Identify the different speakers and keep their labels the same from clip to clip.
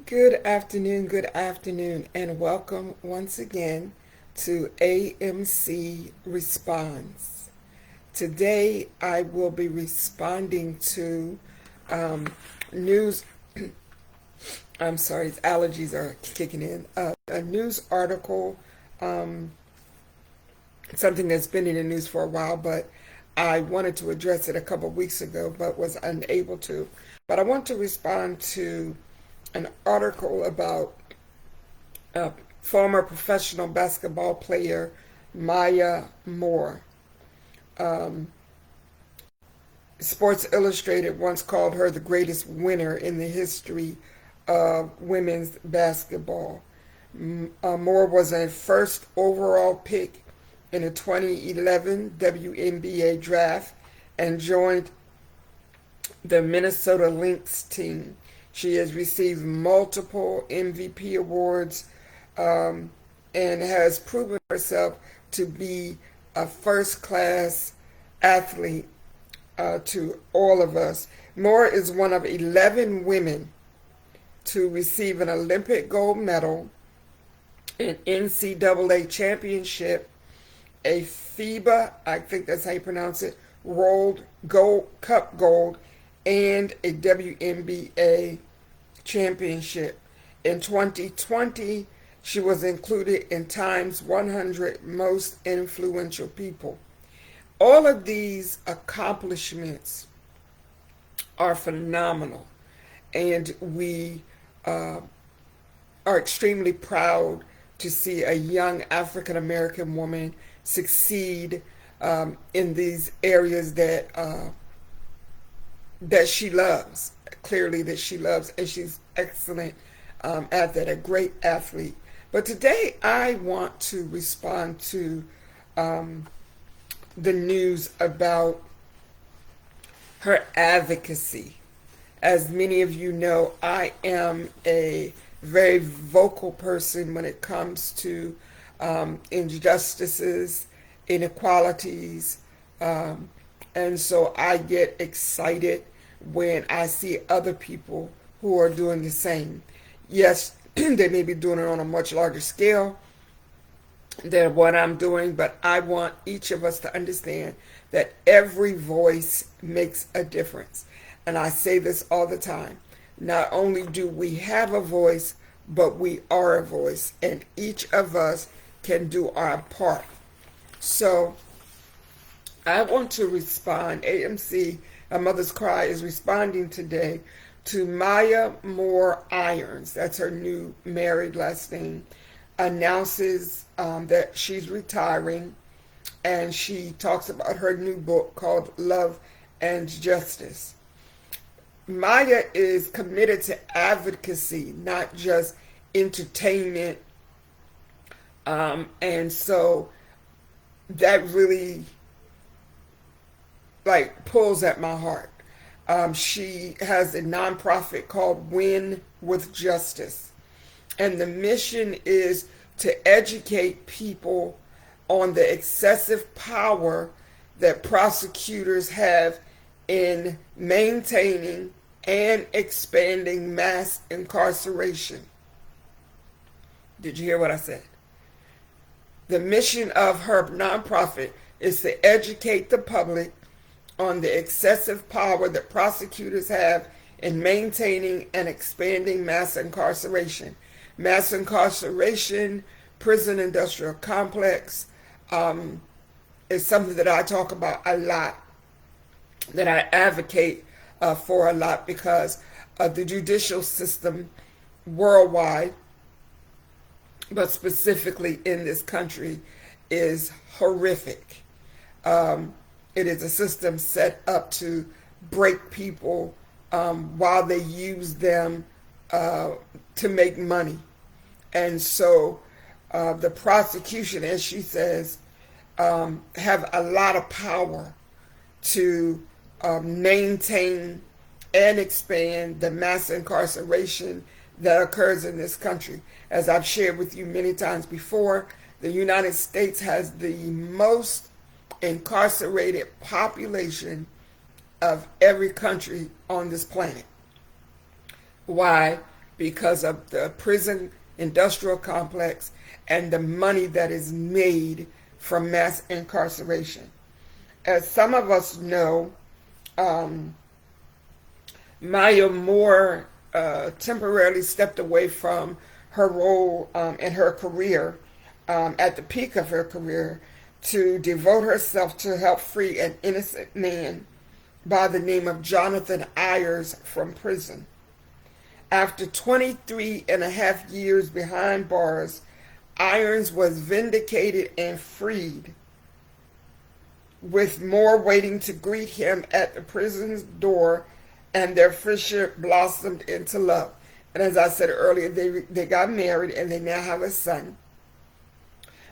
Speaker 1: Good afternoon, and welcome once again to AMC Responds. Today I will be responding to news. I'm sorry, allergies are kicking in. A news article, um, something that's been in the news for a while, but I wanted to address it a couple of weeks ago, but was unable to. But I want to respond to an article about former professional basketball player Maya Moore. Um, Sports Illustrated once called her the greatest winner in the history of women's basketball. Moore was a first overall pick in the 2011 WNBA draft and joined the Minnesota Lynx team. She has received multiple MVP awards and has proven herself to be a first-class athlete to all of us. Moore is one of 11 women to receive an Olympic gold medal, an NCAA championship, a FIBA, I think that's how you pronounce it, World Gold Cup gold, and a WNBA championship. In 2020, she was included in Time's 100 Most Influential People. All of these accomplishments are phenomenal, and we are extremely proud to see a young African American woman succeed in these areas that she loves, clearly that she loves, and she's excellent at that, a great athlete. But today I want to respond to the news about her advocacy. As many of you know, I am a very vocal person when it comes to injustices, inequalities, and so I get excited when I see other people who are doing the same. Yes, they may be doing it on a much larger scale than what I'm doing, but I want each of us to understand that every voice makes a difference. And I say this all the time. Not only do we have a voice, but we are a voice, and each of us can do our part. So I want to respond. AMC, A Mother's Cry, is responding today to Maya Moore Irons. That's her new married last name. Announces that she's retiring, and she talks about her new book called Love and Justice. Maya is committed to advocacy, not just entertainment, and so that really pulls at my heart. She has a nonprofit called Win with Justice, and the mission is to educate people on the excessive power that prosecutors have in maintaining and expanding mass incarceration. Did you hear what I said? The mission of her nonprofit is to educate the public on the excessive power that prosecutors have in maintaining and expanding mass incarceration. Mass incarceration, prison industrial complex, is something that I talk about a lot, that I advocate for a lot, because the judicial system worldwide, but specifically in this country, is horrific. It is a system set up to break people while they use them to make money. And so the prosecution, as she says, have a lot of power to maintain and expand the mass incarceration that occurs in this country. As I've shared with you many times before, the United States has the most incarcerated population of every country on this planet. Why? because of the prison industrial complex and the money that is made from mass incarceration. As some of us know, Maya Moore temporarily stepped away from her role in her career, at the peak of her career, to devote herself to help free an innocent man by the name of Jonathan Ayers from prison. After 23 and a half years behind bars, Irons was vindicated and freed, with more waiting to greet him at the prison's door, and their friendship blossomed into love. And as I said earlier, they got married and they now have a son.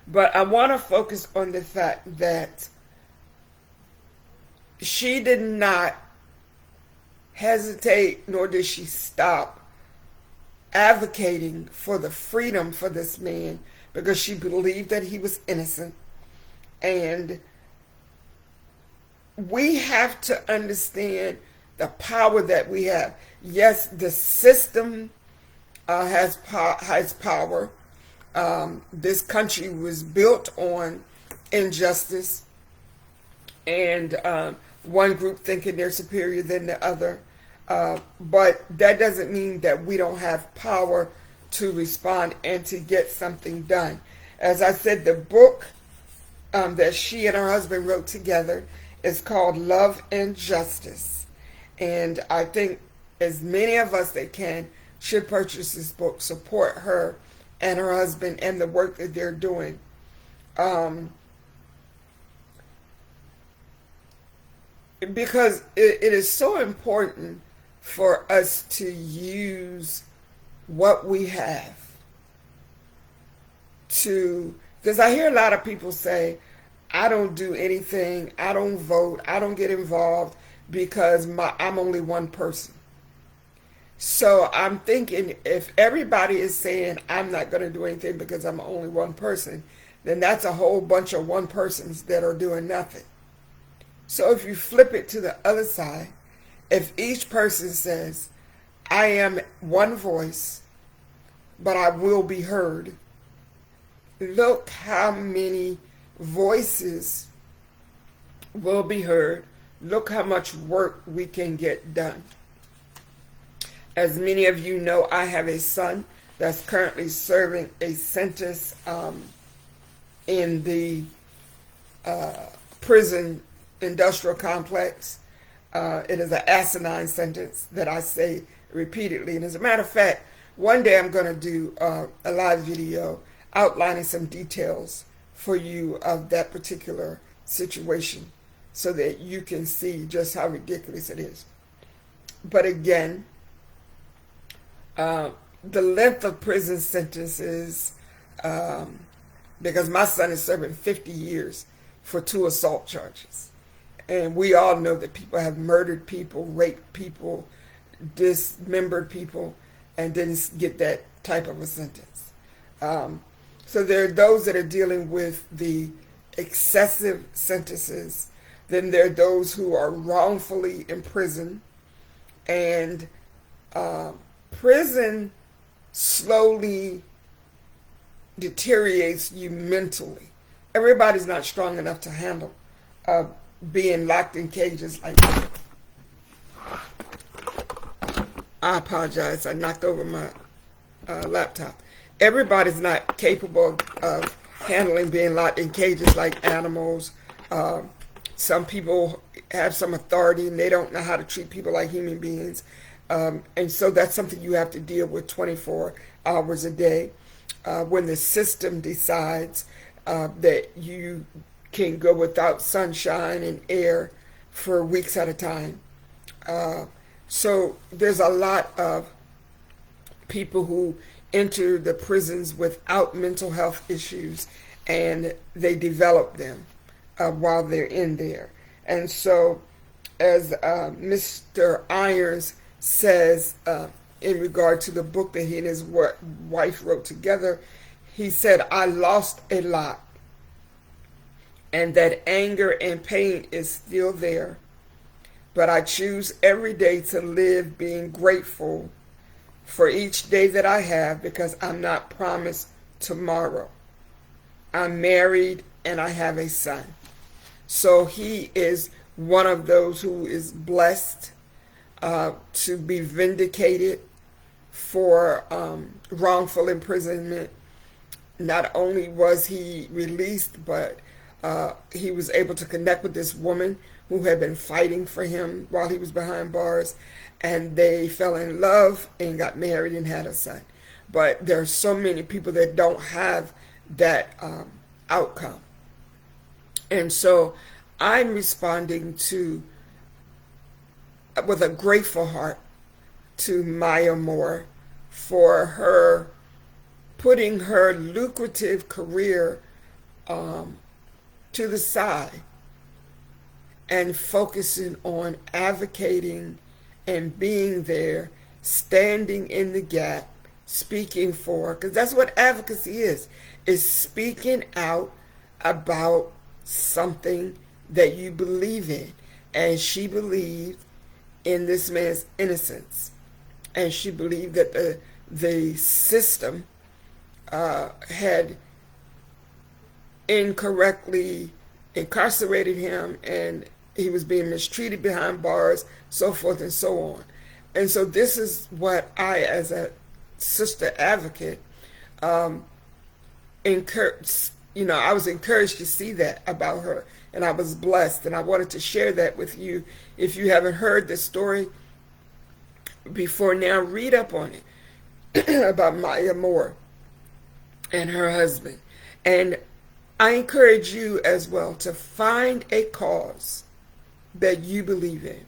Speaker 1: But I want to focus on the fact that she did not hesitate, nor did she stop advocating for the freedom for this man, because she believed that he was innocent. And we have to understand the power that we have. Yes, the system has power. This country was built on injustice, and one group thinking they're superior than the other. But that doesn't mean that we don't have power to respond and to get something done. As I said, the book that she and her husband wrote together is called Love and Justice. And I think as many of us that can should purchase this book, support her and her husband and the work that they're doing. Because it is so important for us to use what we have to, because I hear a lot of people say, I don't do anything, I don't vote, I don't get involved because I'm only one person. So I'm thinking, if everybody is saying I'm not going to do anything because I'm only one person, then that's a whole bunch of one persons that are doing nothing. So if you flip it to the other side, if each person says, I am one voice, but I will be heard, look how many voices will be heard. Look how much work we can get done. As many of you know, I have a son that's currently serving a sentence in the prison industrial complex. It is an asinine sentence that I say repeatedly. And as a matter of fact, one day I'm going to do a live video outlining some details for you of that particular situation so that you can see just how ridiculous it is. But again, the length of prison sentences, because my son is serving 50 years for 2 assault charges. And we all know that people have murdered people, raped people, dismembered people, and didn't get that type of a sentence. So there are those that are dealing with the excessive sentences. Then there are those who are wrongfully imprisoned. And prison slowly deteriorates you mentally. Everybody's not strong enough to handle being locked in cages like that. I apologize. I knocked over my laptop. Everybody's not capable of handling being locked in cages like animals. Some people have some authority and they don't know how to treat people like human beings. And so that's something you have to deal with 24 hours a day. When the system decides that you can go without sunshine and air for weeks at a time. So there's a lot of people who enter the prisons without mental health issues, and they develop them while they're in there. And so, as Mr. Irons says in regard to the book that he and his wife wrote together, he said, I lost a lot, and that anger and pain is still there, but I choose every day to live being grateful for each day that I have because I'm not promised tomorrow. I'm married and I have a son. So he is one of those who is blessed to be vindicated for wrongful imprisonment. Not only was he released, but he was able to connect with this woman who had been fighting for him while he was behind bars, and they fell in love and got married and had a son. But there are so many people that don't have that outcome. And so I'm responding to, with a grateful heart, to Maya Moore for her putting her lucrative career to the side and focusing on advocating and being there, standing in the gap, speaking for, because that's what advocacy is speaking out about something that you believe in. And she believed in this man's innocence. And she believed that the system had incorrectly incarcerated him, and he was being mistreated behind bars, so forth and so on. And so this is what I, as a sister advocate, encouraged. I was encouraged to see that about her, and I was blessed, and I wanted to share that with you. If you haven't heard this story before now, read up on it about Maya Moore and her husband. And I encourage you as well to find a cause that you believe in.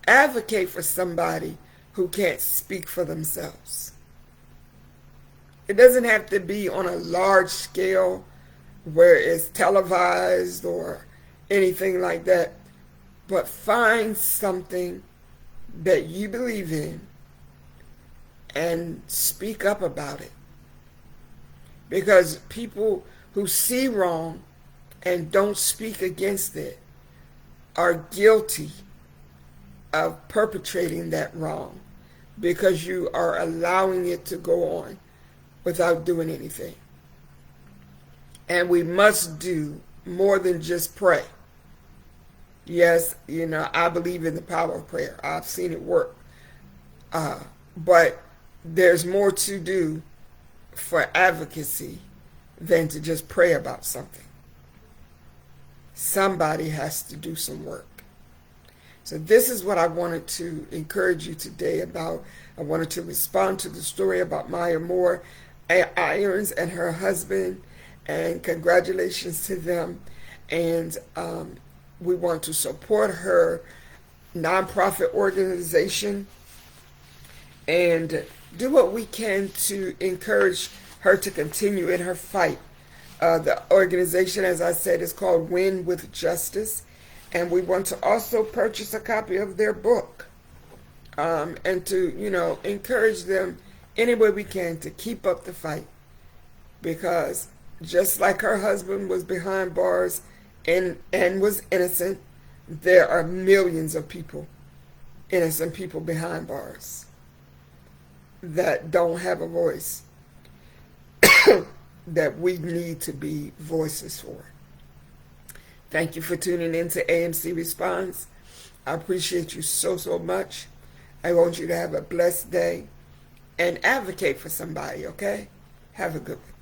Speaker 1: Advocate for somebody who can't speak for themselves. It doesn't have to be on a large scale where it's televised or anything like that, but find something that you believe in and speak up about it. Because people who see wrong and don't speak against it are guilty of perpetrating that wrong, because you are allowing it to go on without doing anything. And we must do more than just pray. Yes, I believe in the power of prayer. I've seen it work. But there's more to do for advocacy than to just pray about something. Somebody has to do some work. So this is what I wanted to encourage you today about. I wanted to respond to the story about Maya Moore Irons and her husband, and congratulations to them. And we want to support her nonprofit organization and do what we can to encourage her to continue in her fight. The organization, as I said, is called Win with Justice, and we want to also purchase a copy of their book, and to encourage them any way we can to keep up the fight, because just like her husband was behind bars and was innocent, there are millions of people, innocent people behind bars, that don't have a voice that we need to be voices for. Thank you for tuning in to AMC Response. I appreciate you so much. I want you to have a blessed day and advocate for somebody, okay? Have a good one.